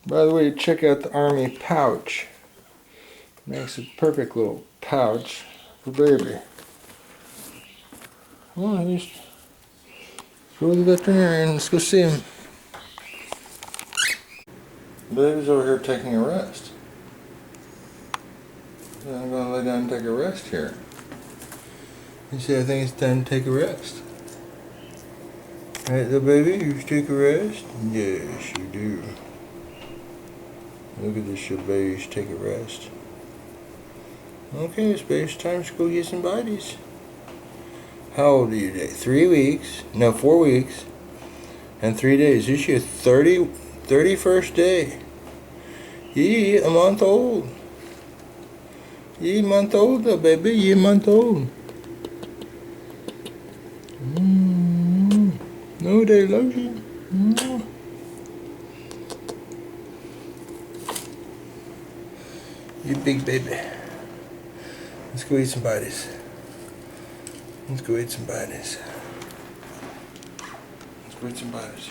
By the way, check out the Army pouch. Makes a perfect little pouch for baby. Come on, let's go to the veterinarian. Let's go see him. Baby's over here taking a rest. So I'm going to lay down and take a rest here. You see, I think it's time to take a rest. Alright, little baby, you take a rest? Yes, you do. Look at this, your baby, take a rest. Okay, it's baby's time to go get some bodies. How old are you today? 3 weeks. No, 4 weeks. And 3 days. This is your 31st day. Yeah, a month old. Yeah, a month old, little baby. Yeah, a month old. No, they love you. You big baby. Let's go eat some bodies. Let's go eat some bodies. Let's go eat some bodies.